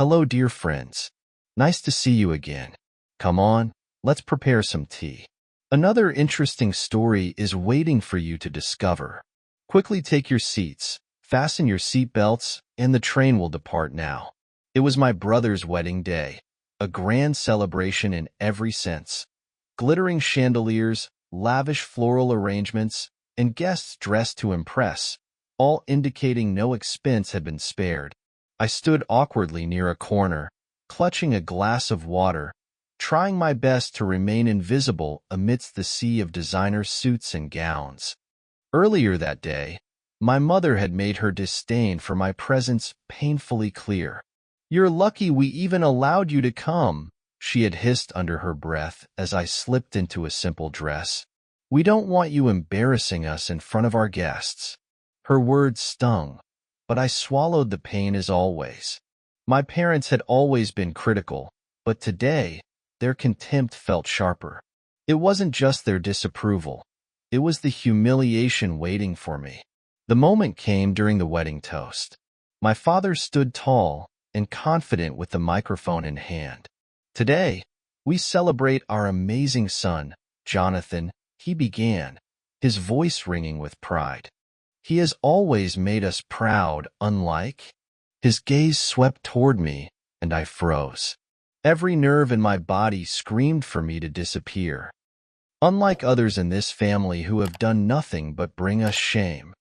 Hello, dear friends. Nice to see you again. Come on, let's prepare some tea. Another interesting story is waiting for you to discover. Quickly take your seats, fasten your seat belts, and the train will depart now. It was my brother's wedding day, a grand celebration in every sense. Glittering chandeliers, lavish floral arrangements, and guests dressed to impress, all indicating no expense had been spared. I stood awkwardly near a corner, clutching a glass of water, trying my best to remain invisible amidst the sea of designer suits and gowns. Earlier that day, my mother had made her disdain for my presence painfully clear. "You're lucky we even allowed you to come," she had hissed under her breath as I slipped into a simple dress. "We don't want you embarrassing us in front of our guests." Her words stung, but I swallowed the pain as always. My parents had always been critical, but today, their contempt felt sharper. It wasn't just their disapproval. It was the humiliation waiting for me. The moment came during the wedding toast. My father stood tall and confident with the microphone in hand. "Today, we celebrate our amazing son, Jonathan," he began, his voice ringing with pride. "He has always made us proud, unlike—" His gaze swept toward me, and I froze. Every nerve in my body screamed for me to disappear. "Unlike others in this family who have done nothing but bring us shame."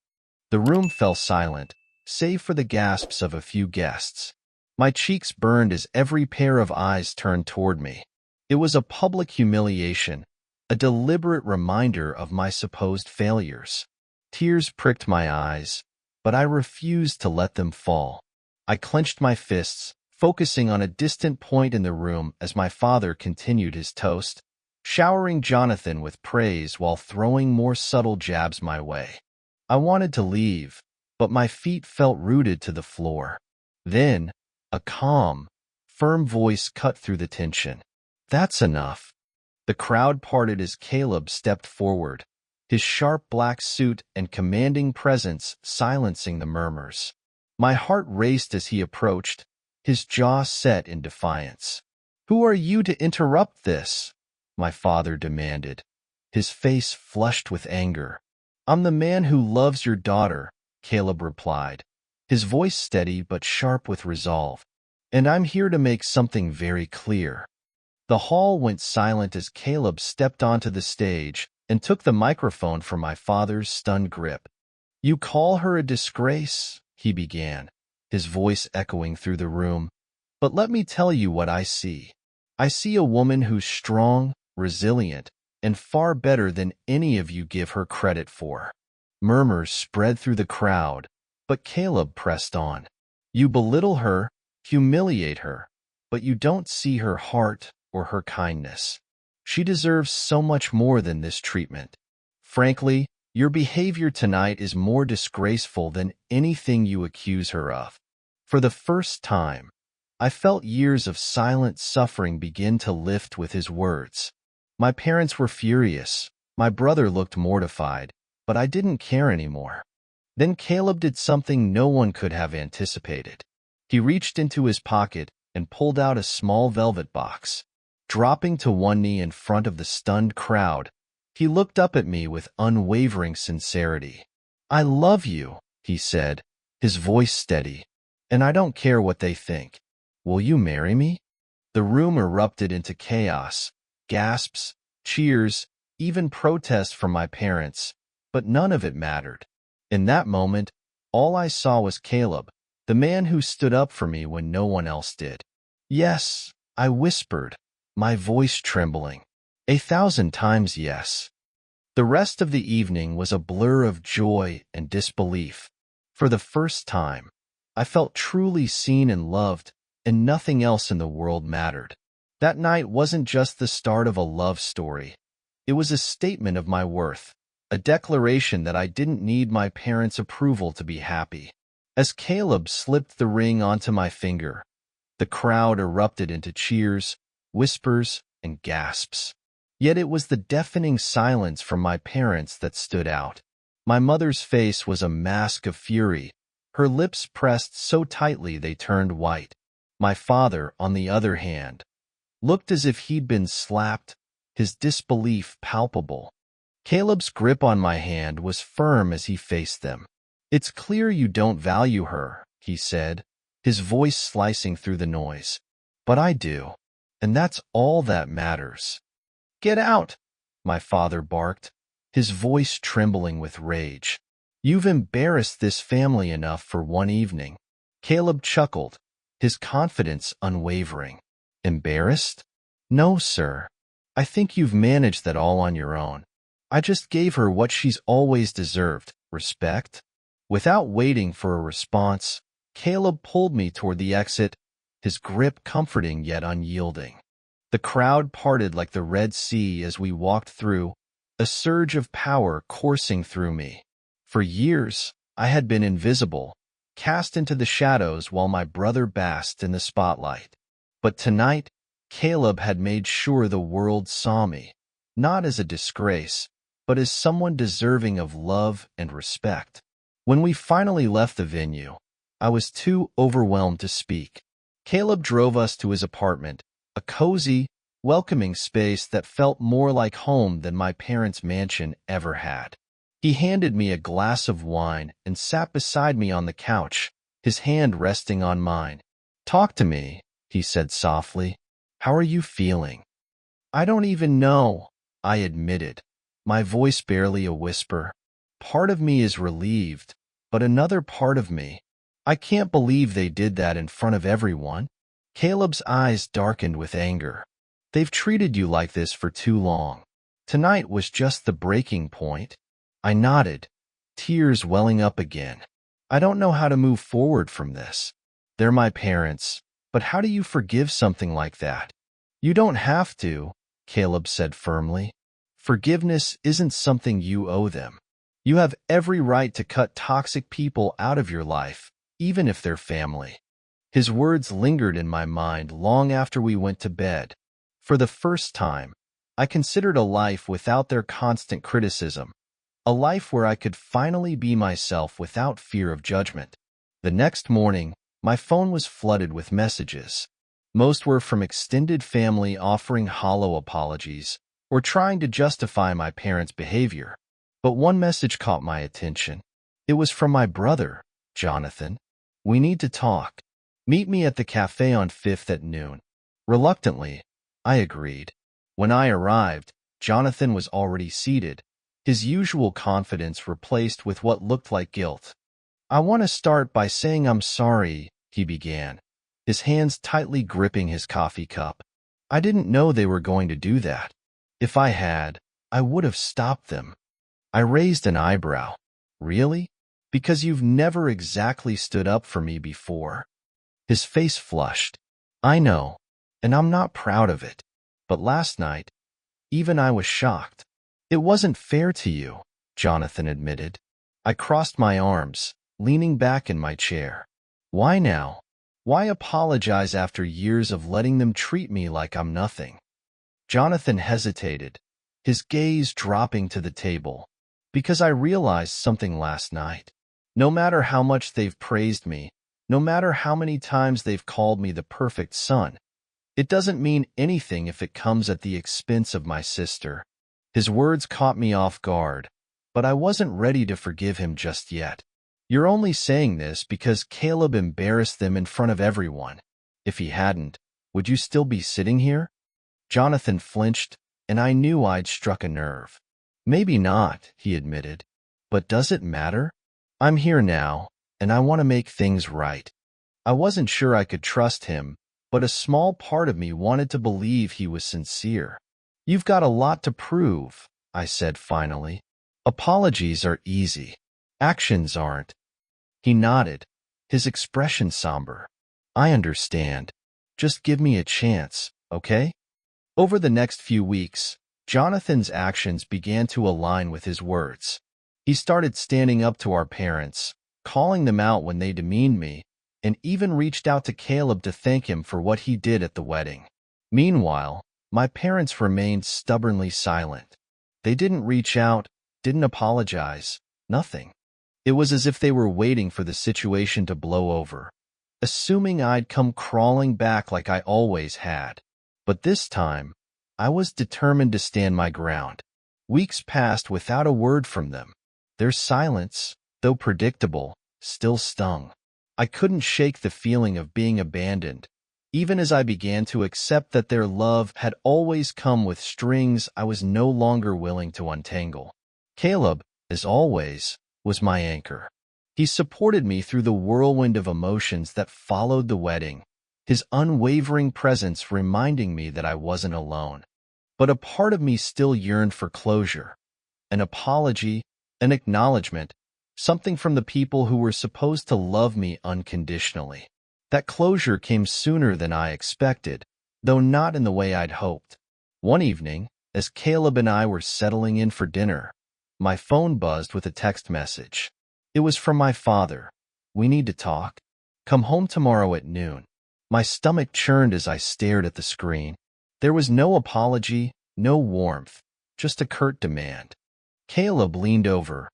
The room fell silent, save for the gasps of a few guests. My cheeks burned as every pair of eyes turned toward me. It was a public humiliation, a deliberate reminder of my supposed failures. Tears pricked my eyes, but I refused to let them fall. I clenched my fists, focusing on a distant point in the room as my father continued his toast, showering Jonathan with praise while throwing more subtle jabs my way. I wanted to leave, but my feet felt rooted to the floor. Then, a calm, firm voice cut through the tension. "That's enough." The crowd parted as Caleb stepped forward, his sharp black suit and commanding presence silencing the murmurs. My heart raced as he approached, his jaw set in defiance. "Who are you to interrupt this?" my father demanded, his face flushed with anger. "I'm the man who loves your daughter," Caleb replied, his voice steady but sharp with resolve. "And I'm here to make something very clear." The hall went silent as Caleb stepped onto the stage and took the microphone from my father's stunned grip. "You call her a disgrace?" he began, his voice echoing through the room. "But let me tell you what I see. I see a woman who's strong, resilient, and far better than any of you give her credit for." Murmurs spread through the crowd, but Caleb pressed on. "You belittle her, humiliate her, but you don't see her heart or her kindness. She deserves so much more than this treatment. Frankly, your behavior tonight is more disgraceful than anything you accuse her of." For the first time, I felt years of silent suffering begin to lift with his words. My parents were furious, my brother looked mortified, but I didn't care anymore. Then Caleb did something no one could have anticipated. He reached into his pocket and pulled out a small velvet box. Dropping to one knee in front of the stunned crowd, he looked up at me with unwavering sincerity. "I love you," he said, his voice steady, "and I don't care what they think. Will you marry me?" The room erupted into chaos, gasps, cheers, even protests from my parents, but none of it mattered. In that moment, all I saw was Caleb, the man who stood up for me when no one else did. "Yes," I whispered, my voice trembling. 1,000 times yes. The rest of the evening was a blur of joy and disbelief. For the first time, I felt truly seen and loved, and nothing else in the world mattered. That night wasn't just the start of a love story. It was a statement of my worth, a declaration that I didn't need my parents' approval to be happy. As Caleb slipped the ring onto my finger, the crowd erupted into cheers, whispers, and gasps. Yet it was the deafening silence from my parents that stood out. My mother's face was a mask of fury, her lips pressed so tightly they turned white. My father, on the other hand, looked as if he'd been slapped, his disbelief palpable. Caleb's grip on my hand was firm as he faced them. "It's clear you don't value her," he said, his voice slicing through the noise. "But I do, and that's all that matters." "Get out!" my father barked, his voice trembling with rage. "You've embarrassed this family enough for one evening." Caleb chuckled, his confidence unwavering. "Embarrassed? No, sir. I think you've managed that all on your own. I just gave her what she's always deserved, respect." Without waiting for a response, Caleb pulled me toward the exit, his grip comforting yet unyielding. The crowd parted like the Red Sea as we walked through, a surge of power coursing through me. For years, I had been invisible, cast into the shadows while my brother basked in the spotlight. But tonight, Caleb had made sure the world saw me, not as a disgrace, but as someone deserving of love and respect. When we finally left the venue, I was too overwhelmed to speak. Caleb drove us to his apartment, a cozy, welcoming space that felt more like home than my parents' mansion ever had. He handed me a glass of wine and sat beside me on the couch, his hand resting on mine. "Talk to me," he said softly. "How are you feeling?" "I don't even know," I admitted, my voice barely a whisper. Part of me is relieved, but another part of me, I can't believe they did that in front of everyone. Caleb's eyes darkened with anger. "They've treated you like this for too long. Tonight was just the breaking point." I nodded, tears welling up again. "I don't know how to move forward from this. They're my parents, but how do you forgive something like that?" "You don't have to," Caleb said firmly. "Forgiveness isn't something you owe them. You have every right to cut toxic people out of your life, even if they're family." His words lingered in my mind long after we went to bed. For the first time, I considered a life without their constant criticism, a life where I could finally be myself without fear of judgment. The next morning, my phone was flooded with messages. Most were from extended family offering hollow apologies or trying to justify my parents' behavior. But one message caught my attention. It was from my brother, Jonathan. "We need to talk. Meet me at the cafe on 5th at noon." Reluctantly, I agreed. When I arrived, Jonathan was already seated, his usual confidence replaced with what looked like guilt. "I want to start by saying I'm sorry," he began, his hands tightly gripping his coffee cup. "I didn't know they were going to do that. If I had, I would have stopped them." I raised an eyebrow. "Really? Because you've never exactly stood up for me before." His face flushed. "I know, and I'm not proud of it. But last night, even I was shocked." "It wasn't fair to you," Jonathan admitted. I crossed my arms, leaning back in my chair. "Why now? Why apologize after years of letting them treat me like I'm nothing?" Jonathan hesitated, his gaze dropping to the table. "Because I realized something last night. No matter how much they've praised me, no matter how many times they've called me the perfect son, it doesn't mean anything if it comes at the expense of my sister." His words caught me off guard, but I wasn't ready to forgive him just yet. "You're only saying this because Caleb embarrassed them in front of everyone. If he hadn't, would you still be sitting here?" Jonathan flinched, and I knew I'd struck a nerve. "Maybe not," he admitted. "But does it matter? I'm here now, and I want to make things right." I wasn't sure I could trust him, but a small part of me wanted to believe he was sincere. "You've got a lot to prove," I said finally. "Apologies are easy. Actions aren't." He nodded, his expression somber. "I understand. Just give me a chance, okay?" Over the next few weeks, Jonathan's actions began to align with his words. He started standing up to our parents, calling them out when they demeaned me, and even reached out to Caleb to thank him for what he did at the wedding. Meanwhile, my parents remained stubbornly silent. They didn't reach out, didn't apologize, nothing. It was as if they were waiting for the situation to blow over. assuming I'd come crawling back like I always had. But this time, I was determined to stand my ground. Weeks passed without a word from them. Their silence, though predictable, still stung. I couldn't shake the feeling of being abandoned, even as I began to accept that their love had always come with strings I was no longer willing to untangle. Caleb, as always, was my anchor. He supported me through the whirlwind of emotions that followed the wedding, his unwavering presence reminding me that I wasn't alone. But a part of me still yearned for closure, an apology, an acknowledgement, something from the people who were supposed to love me unconditionally. That closure came sooner than I expected, though not in the way I'd hoped. One evening, as Caleb and I were settling in for dinner, my phone buzzed with a text message. It was from my father. "We need to talk. Come home tomorrow at noon." My stomach churned as I stared at the screen. There was no apology, no warmth, just a curt demand. Caleb leaned over,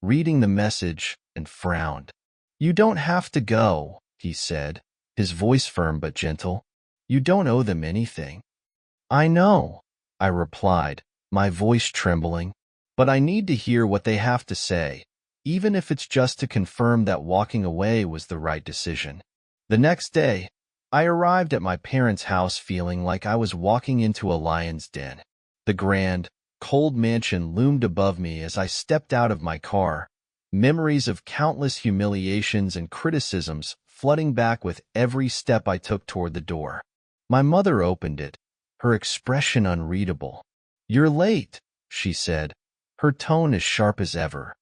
reading the message, and frowned. "You don't have to go," he said, his voice firm but gentle. "You don't owe them anything." "I know," I replied, my voice trembling, "but I need to hear what they have to say, even if it's just to confirm that walking away was the right decision." The next day, I arrived at my parents' house feeling like I was walking into a lion's den. The grand, cold mansion loomed above me as I stepped out of my car, memories of countless humiliations and criticisms flooding back with every step I took toward the door. My mother opened it, her expression unreadable. "You're late," she said, her tone as sharp as ever.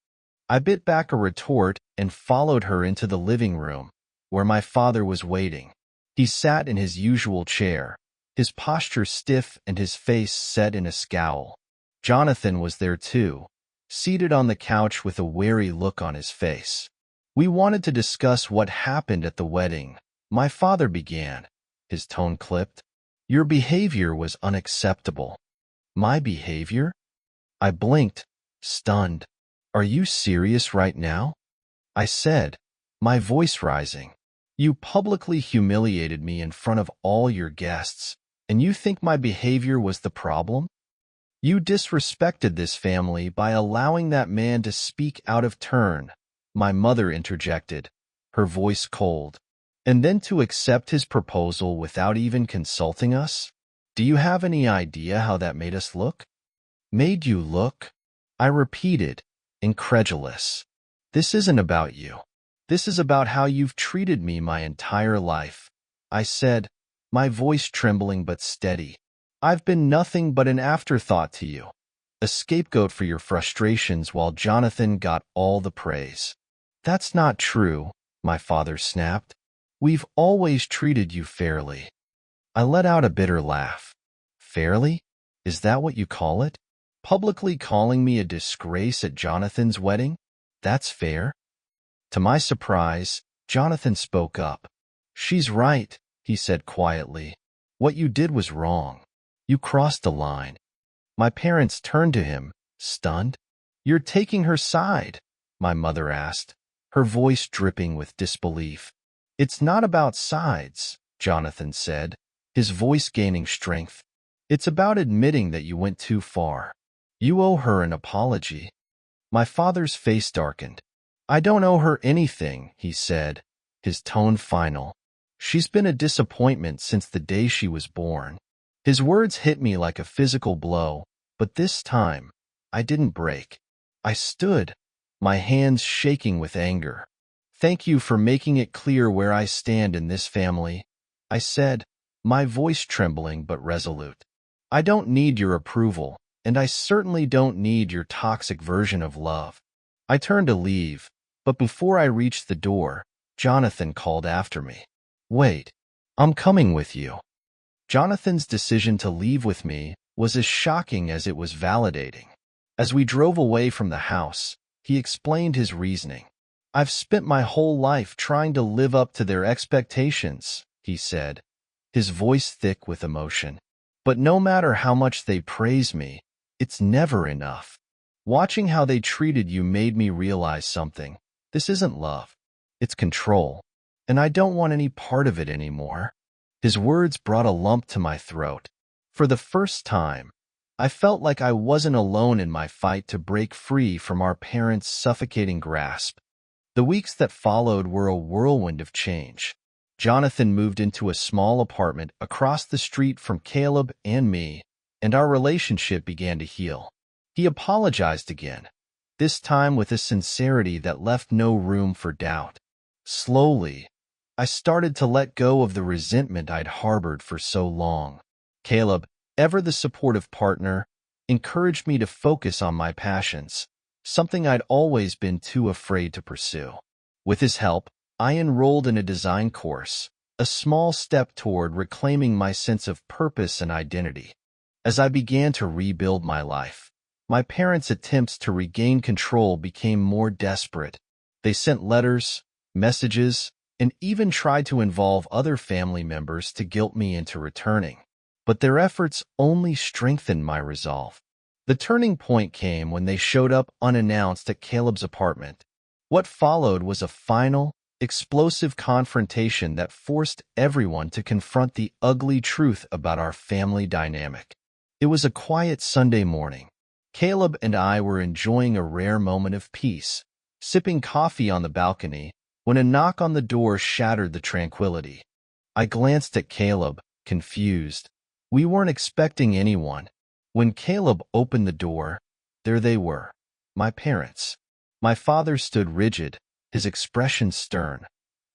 I bit back a retort and followed her into the living room, where my father was waiting. He sat in his usual chair, his posture stiff and his face set in a scowl. Jonathan was there too, seated on the couch with a wary look on his face. "We wanted to discuss what happened at the wedding," my father began, his tone clipped. "Your behavior was unacceptable." "My behavior?" I blinked, stunned. "Are you serious right now?" I said, my voice rising. "You publicly humiliated me in front of all your guests, and you think my behavior was the problem? You disrespected this family by allowing that man to speak out of turn," my mother interjected, her voice cold. "And then to accept his proposal without even consulting us? Do you have any idea how that made us look?" "Made you look?" I repeated, incredulous. "This isn't about you. This is about how you've treated me my entire life," I said, my voice trembling but steady. "I've been nothing but an afterthought to you, a scapegoat for your frustrations while Jonathan got all the praise." "That's not true," my father snapped. "We've always treated you fairly." I let out a bitter laugh. "Fairly? Is that what you call it? Publicly calling me a disgrace at Jonathan's wedding? That's fair?" To my surprise, Jonathan spoke up. "She's right," he said quietly. "What you did was wrong. You crossed the line." My parents turned to him, stunned. "You're taking her side?" my mother asked, her voice dripping with disbelief. "It's not about sides," Jonathan said, his voice gaining strength. "It's about admitting that you went too far. You owe her an apology." My father's face darkened. "I don't owe her anything," he said, his tone final. "She's been a disappointment since the day she was born." His words hit me like a physical blow, but this time, I didn't break. I stood, my hands shaking with anger. "Thank you for making it clear where I stand in this family," I said, my voice trembling but resolute. "I don't need your approval, and I certainly don't need your toxic version of love." I turned to leave, but before I reached the door, Jonathan called after me. "Wait, I'm coming with you." Jonathan's decision to leave with me was as shocking as it was validating. As we drove away from the house, he explained his reasoning. "I've spent my whole life trying to live up to their expectations," he said, his voice thick with emotion. "But no matter how much they praise me, it's never enough. Watching how they treated you made me realize something. This isn't love. It's control. and I don't want any part of it anymore." His words brought a lump to my throat. For the first time, I felt like I wasn't alone in my fight to break free from our parents' suffocating grasp. The weeks that followed were a whirlwind of change. Jonathan moved into a small apartment across the street from Caleb and me, and our relationship began to heal. He apologized again, this time with a sincerity that left no room for doubt. Slowly, I started to let go of the resentment I'd harbored for so long. Caleb, ever the supportive partner, encouraged me to focus on my passions, something I'd always been too afraid to pursue. With his help, I enrolled in a design course, a small step toward reclaiming my sense of purpose and identity. As I began to rebuild my life, my parents' attempts to regain control became more desperate. They sent letters, messages, and even tried to involve other family members to guilt me into returning. But their efforts only strengthened my resolve. The turning point came when they showed up unannounced at Caleb's apartment. What followed was a final, explosive confrontation that forced everyone to confront the ugly truth about our family dynamic. It was a quiet Sunday morning. Caleb and I were enjoying a rare moment of peace, sipping coffee on the balcony, when a knock on the door shattered the tranquility. I glanced at Caleb, confused. We weren't expecting anyone. When Caleb opened the door, there they were, my parents. My father stood rigid, his expression stern,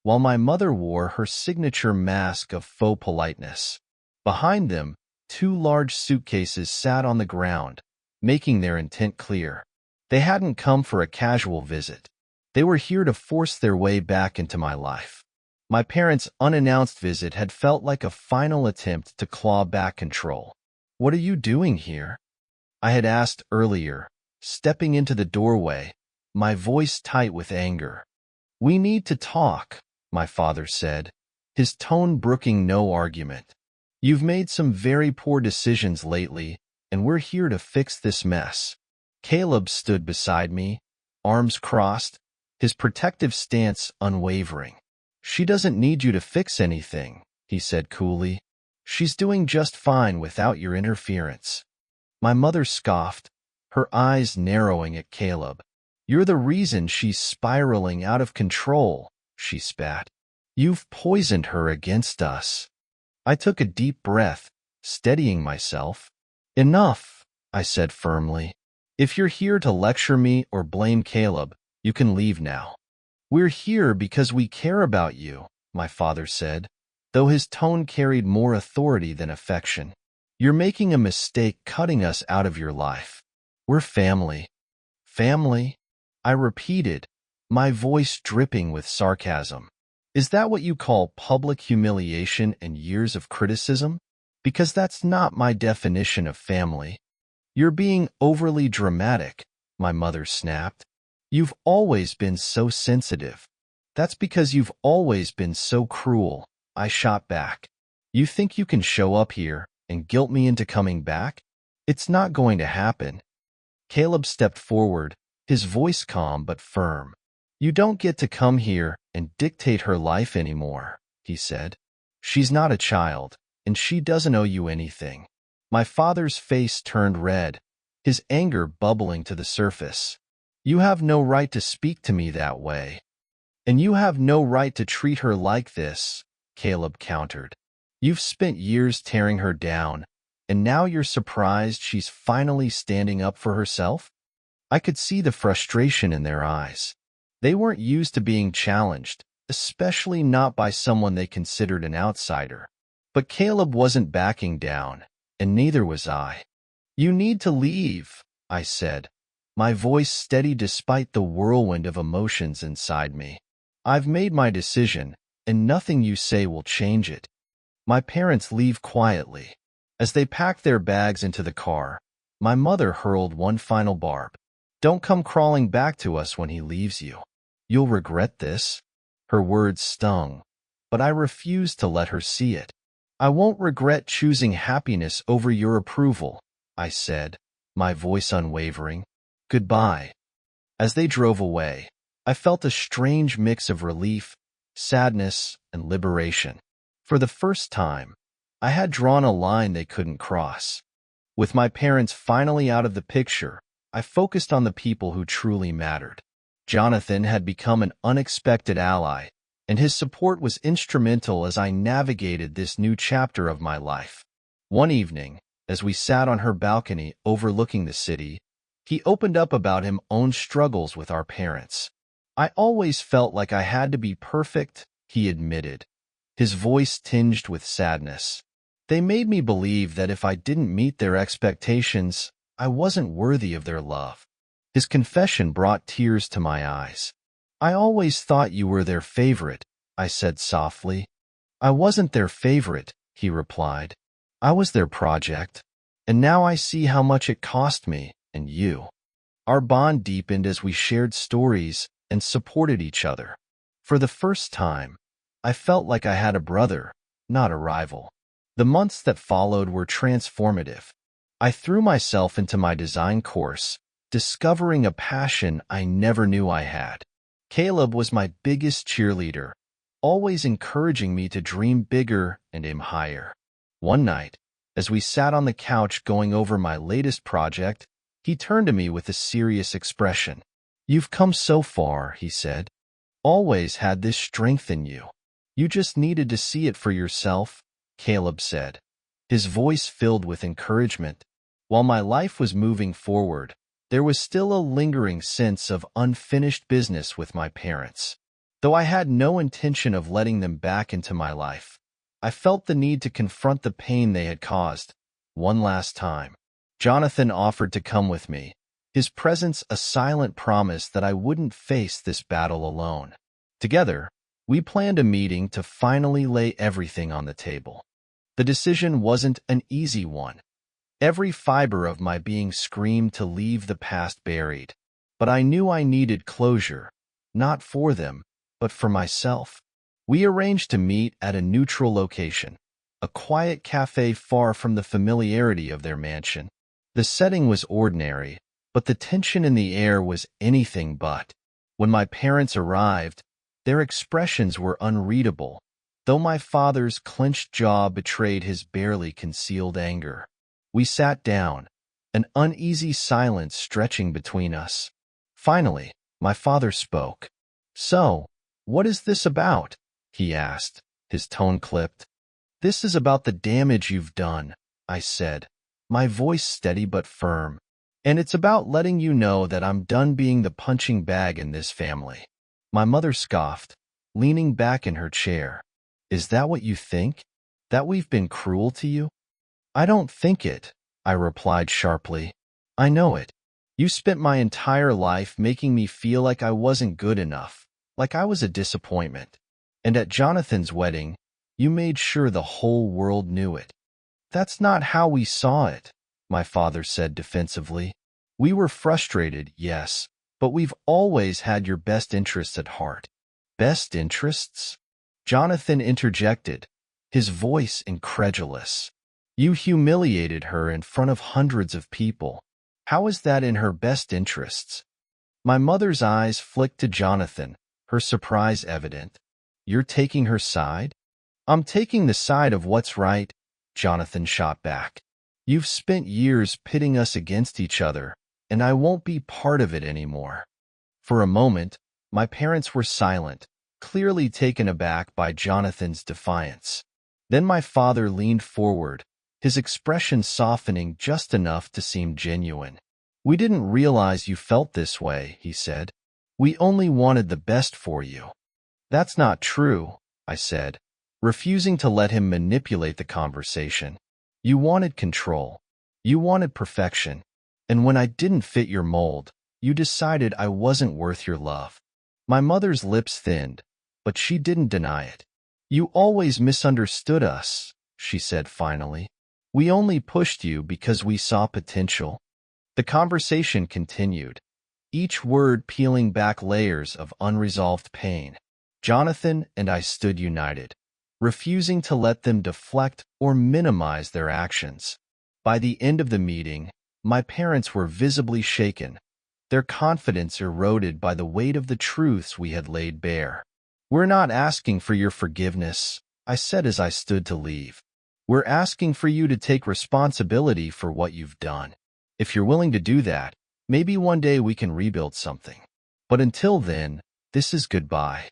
while my mother wore her signature mask of faux politeness. Behind them, 2 large suitcases sat on the ground, making their intent clear. They hadn't come for a casual visit. They were here to force their way back into my life. My parents' unannounced visit had felt like a final attempt to claw back control. "What are you doing here?" I had asked earlier, stepping into the doorway, my voice tight with anger. "We need to talk," my father said, his tone brooking no argument. "You've made some very poor decisions lately, and we're here to fix this mess." Caleb stood beside me, arms crossed, his protective stance unwavering. "She doesn't need you to fix anything," he said coolly. "She's doing just fine without your interference." My mother scoffed, her eyes narrowing at Caleb. "You're the reason she's spiraling out of control," she spat. "You've poisoned her against us." I took a deep breath, steadying myself. "Enough," I said firmly. "If you're here to lecture me or blame Caleb, you can leave now." "We're here because we care about you," my father said, though his tone carried more authority than affection. "You're making a mistake cutting us out of your life. We're family." "Family?" I repeated, my voice dripping with sarcasm. "Is that what you call public humiliation and years of criticism? Because that's not my definition of family." "You're being overly dramatic," my mother snapped. "You've always been so sensitive." "That's because you've always been so cruel," I shot back. "You think you can show up here and guilt me into coming back? It's not going to happen." Caleb stepped forward, his voice calm but firm. "You don't get to come here and dictate her life anymore," he said. "She's not a child, and she doesn't owe you anything." My father's face turned red, his anger bubbling to the surface. "You have no right to speak to me that way. And you have no right to treat her like this," Caleb countered. "You've spent years tearing her down, and now you're surprised she's finally standing up for herself?" I could see the frustration in their eyes. They weren't used to being challenged, especially not by someone they considered an outsider. But Caleb wasn't backing down, and neither was I. "You need to leave," I said, my voice steady despite the whirlwind of emotions inside me. "I've made my decision, and nothing you say will change it." My parents leave quietly. As they packed their bags into the car, my mother hurled one final barb. "Don't come crawling back to us when he leaves you. You'll regret this." Her words stung, but I refused to let her see it. "I won't regret choosing happiness over your approval," I said, my voice unwavering. "Goodbye." As they drove away, I felt a strange mix of relief, sadness, and liberation. For the first time, I had drawn a line they couldn't cross. With my parents finally out of the picture, I focused on the people who truly mattered. Jonathan had become an unexpected ally, and his support was instrumental as I navigated this new chapter of my life. One evening, as we sat on her balcony overlooking the city, he opened up about his own struggles with our parents. I always felt like I had to be perfect, he admitted, his voice tinged with sadness. They made me believe that if I didn't meet their expectations, I wasn't worthy of their love. His confession brought tears to my eyes. I always thought you were their favorite, I said softly. I wasn't their favorite, he replied. I was their project. And now I see how much it cost me and you. Our bond deepened as we shared stories and supported each other. For the first time, I felt like I had a brother, not a rival. The months that followed were transformative. I threw myself into my design course, discovering a passion I never knew I had. Caleb was my biggest cheerleader, always encouraging me to dream bigger and aim higher. One night, as we sat on the couch going over my latest project, he turned to me with a serious expression. You've come so far, he said. Always had this strength in you. You just needed to see it for yourself, Caleb said, his voice filled with encouragement. While my life was moving forward, there was still a lingering sense of unfinished business with my parents. Though I had no intention of letting them back into my life, I felt the need to confront the pain they had caused, one last time. Jonathan offered to come with me, his presence a silent promise that I wouldn't face this battle alone. Together, we planned a meeting to finally lay everything on the table. The decision wasn't an easy one. Every fiber of my being screamed to leave the past buried. But I knew I needed closure, not for them, but for myself. We arranged to meet at a neutral location, a quiet cafe far from the familiarity of their mansion. The setting was ordinary, but the tension in the air was anything but. When my parents arrived, their expressions were unreadable, though my father's clenched jaw betrayed his barely concealed anger. We sat down, an uneasy silence stretching between us. Finally, my father spoke. So, what is this about? He asked, his tone clipped. This is about the damage you've done, I said, my voice steady but firm. And it's about letting you know that I'm done being the punching bag in this family. My mother scoffed, leaning back in her chair. Is that what you think? That we've been cruel to you? I don't think it, I replied sharply. I know it. You spent my entire life making me feel like I wasn't good enough, like I was a disappointment. And at Jonathan's wedding, you made sure the whole world knew it. That's not how we saw it, my father said defensively. We were frustrated, yes, but we've always had your best interests at heart. Best interests? Jonathan interjected, his voice incredulous. You humiliated her in front of hundreds of people. How is that in her best interests? My mother's eyes flicked to Jonathan, her surprise evident. You're taking her side? I'm taking the side of what's right, Jonathan shot back. You've spent years pitting us against each other, and I won't be part of it anymore. For a moment, my parents were silent, clearly taken aback by Jonathan's defiance. Then my father leaned forward, his expression softening just enough to seem genuine. We didn't realize you felt this way, he said. We only wanted the best for you. That's not true, I said, refusing to let him manipulate the conversation. You wanted control. You wanted perfection. And when I didn't fit your mold, you decided I wasn't worth your love. My mother's lips thinned, but she didn't deny it. You always misunderstood us, she said finally. We only pushed you because we saw potential. The conversation continued, each word peeling back layers of unresolved pain. Jonathan and I stood united, refusing to let them deflect or minimize their actions. By the end of the meeting, my parents were visibly shaken, their confidence eroded by the weight of the truths we had laid bare. "We're not asking for your forgiveness," I said as I stood to leave. "We're asking for you to take responsibility for what you've done. If you're willing to do that, maybe one day we can rebuild something. But until then, this is goodbye."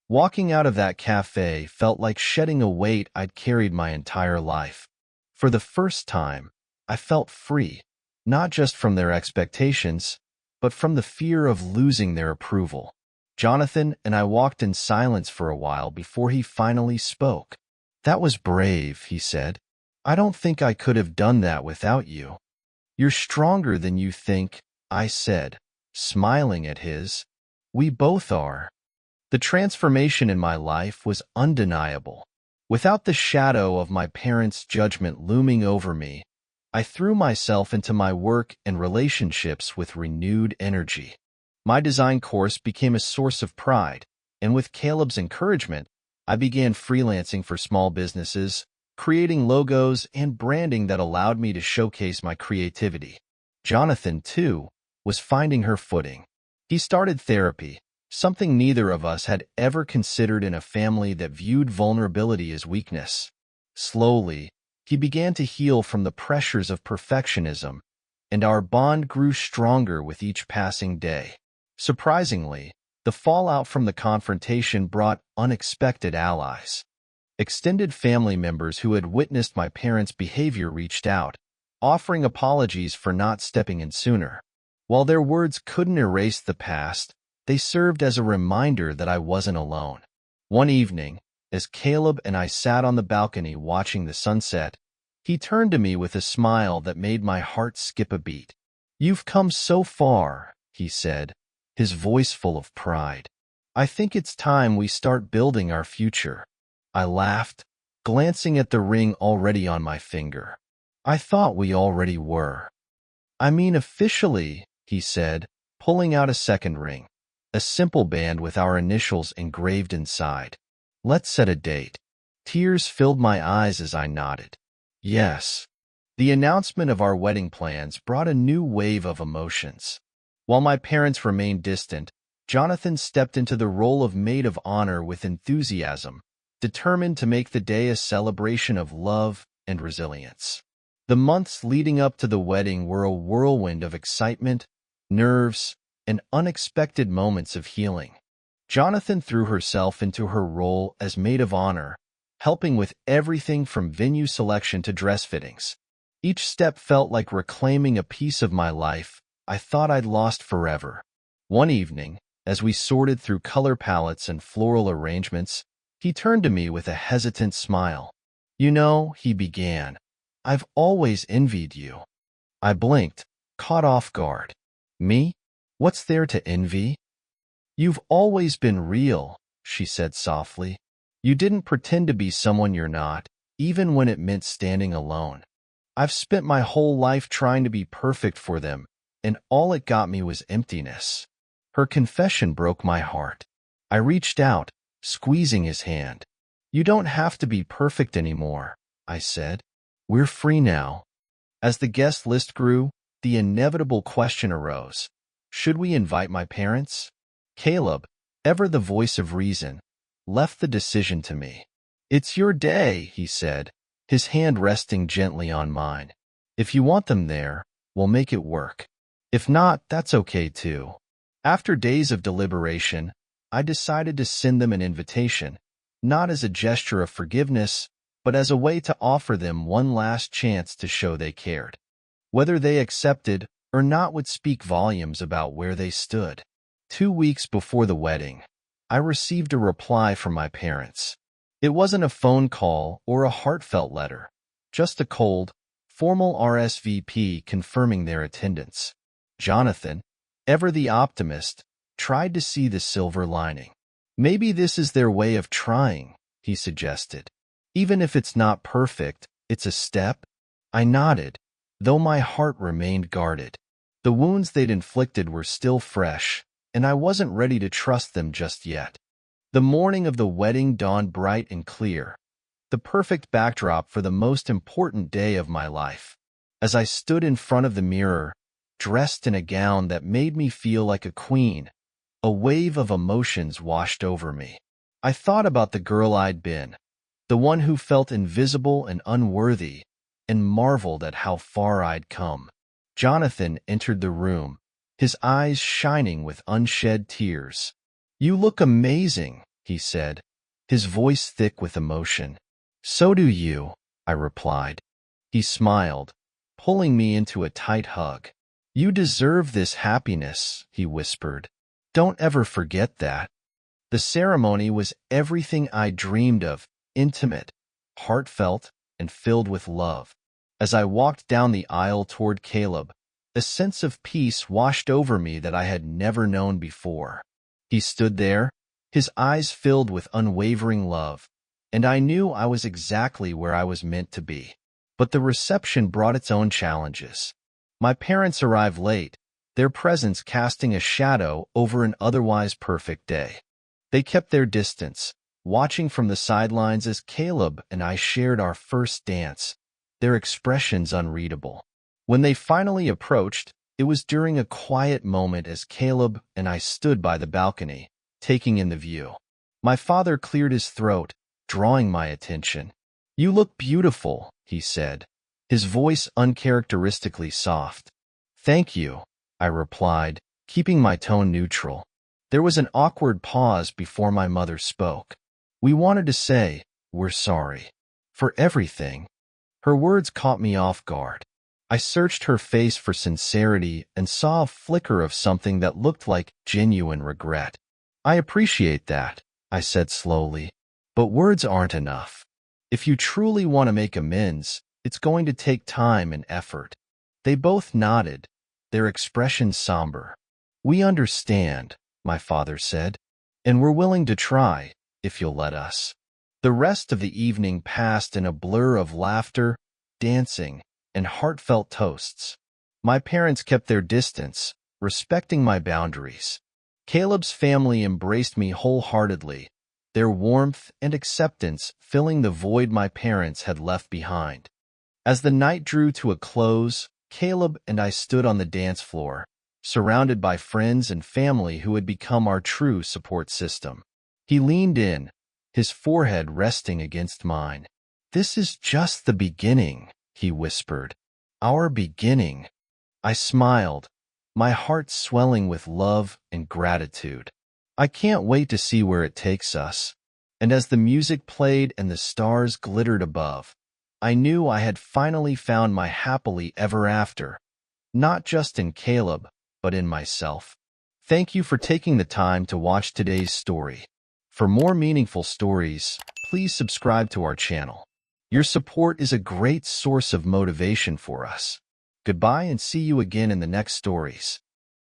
Walking out of that cafe felt like shedding a weight I'd carried my entire life. For the first time, I felt free, not just from their expectations, but from the fear of losing their approval. Jonathan and I walked in silence for a while before he finally spoke. "That was brave," he said. "I don't think I could have done that without you." "You're stronger than you think," I said, smiling at his. "We both are." The transformation in my life was undeniable. Without the shadow of my parents' judgment looming over me, I threw myself into my work and relationships with renewed energy. My design course became a source of pride, and with Caleb's encouragement, I began freelancing for small businesses, creating logos and branding that allowed me to showcase my creativity. Jonathan, too, was finding her footing. He started therapy, something neither of us had ever considered in a family that viewed vulnerability as weakness. Slowly, he began to heal from the pressures of perfectionism, and our bond grew stronger with each passing day. Surprisingly, the fallout from the confrontation brought unexpected allies. Extended family members who had witnessed my parents' behavior reached out, offering apologies for not stepping in sooner. While their words couldn't erase the past, they served as a reminder that I wasn't alone. One evening, as Caleb and I sat on the balcony watching the sunset, he turned to me with a smile that made my heart skip a beat. "You've come so far," he said, his voice full of pride. "I think it's time we start building our future." I laughed, glancing at the ring already on my finger. "I thought we already were." "I mean officially," he said, pulling out a second ring, a simple band with our initials engraved inside. "Let's set a date." Tears filled my eyes as I nodded. Yes. The announcement of our wedding plans brought a new wave of emotions. While my parents remained distant, Jonathan stepped into the role of maid of honor with enthusiasm, determined to make the day a celebration of love and resilience. The months leading up to the wedding were a whirlwind of excitement, nerves, and unexpected moments of healing. Jonathan threw herself into her role as maid of honor, helping with everything from venue selection to dress fittings. Each step felt like reclaiming a piece of my life I thought I'd lost forever. One evening, as we sorted through color palettes and floral arrangements, he turned to me with a hesitant smile. "You know," he began, "I've always envied you." I blinked, caught off guard. "Me? What's there to envy?" "You've always been real," she said softly. "You didn't pretend to be someone you're not, even when it meant standing alone. I've spent my whole life trying to be perfect for them, and all it got me was emptiness." Her confession broke my heart. I reached out, squeezing his hand. "You don't have to be perfect anymore," I said. "We're free now." As the guest list grew, the inevitable question arose. Should we invite my parents? Caleb, ever the voice of reason, left the decision to me. "It's your day," he said, his hand resting gently on mine. "If you want them there, we'll make it work. If not, that's okay too." After days of deliberation, I decided to send them an invitation, not as a gesture of forgiveness, but as a way to offer them one last chance to show they cared. Whether they accepted or not would speak volumes about where they stood. 2 weeks before the wedding, I received a reply from my parents. It wasn't a phone call or a heartfelt letter, just a cold, formal RSVP confirming their attendance. Jonathan, ever the optimist, tried to see the silver lining. "Maybe this is their way of trying," he suggested. "Even if it's not perfect, it's a step." I nodded, though my heart remained guarded. The wounds they'd inflicted were still fresh, and I wasn't ready to trust them just yet. The morning of the wedding dawned bright and clear, the perfect backdrop for the most important day of my life. As I stood in front of the mirror, dressed in a gown that made me feel like a queen, a wave of emotions washed over me. I thought about the girl I'd been, the one who felt invisible and unworthy, and marveled at how far I'd come. Jonathan entered the room, his eyes shining with unshed tears. "You look amazing," he said, his voice thick with emotion. "So do you," I replied. He smiled, pulling me into a tight hug. "You deserve this happiness," he whispered. "Don't ever forget that." The ceremony was everything I dreamed of, intimate, heartfelt, and filled with love. As I walked down the aisle toward Caleb, a sense of peace washed over me that I had never known before. He stood there, his eyes filled with unwavering love, and I knew I was exactly where I was meant to be. But the reception brought its own challenges. My parents arrived late, their presence casting a shadow over an otherwise perfect day. They kept their distance, watching from the sidelines as Caleb and I shared our first dance, their expressions unreadable. When they finally approached, it was during a quiet moment as Caleb and I stood by the balcony, taking in the view. My father cleared his throat, drawing my attention. "You look beautiful," he said, his voice uncharacteristically soft. "Thank you," I replied, keeping my tone neutral. There was an awkward pause before my mother spoke. "We wanted to say, we're sorry. For everything." Her words caught me off guard. I searched her face for sincerity and saw a flicker of something that looked like genuine regret. "I appreciate that," I said slowly, "but words aren't enough. If you truly want to make amends, it's going to take time and effort." They both nodded, their expressions somber. "We understand," my father said, "and we're willing to try, if you'll let us." The rest of the evening passed in a blur of laughter, dancing, and heartfelt toasts. My parents kept their distance, respecting my boundaries. Caleb's family embraced me wholeheartedly, their warmth and acceptance filling the void my parents had left behind. As the night drew to a close, Caleb and I stood on the dance floor, surrounded by friends and family who had become our true support system. He leaned in, his forehead resting against mine. "This is just the beginning," he whispered. "Our beginning." I smiled, my heart swelling with love and gratitude. "I can't wait to see where it takes us." And as the music played and the stars glittered above, I knew I had finally found my happily ever after, not just in Caleb, but in myself. Thank you for taking the time to watch today's story. For more meaningful stories, please subscribe to our channel. Your support is a great source of motivation for us. Goodbye and see you again in the next stories.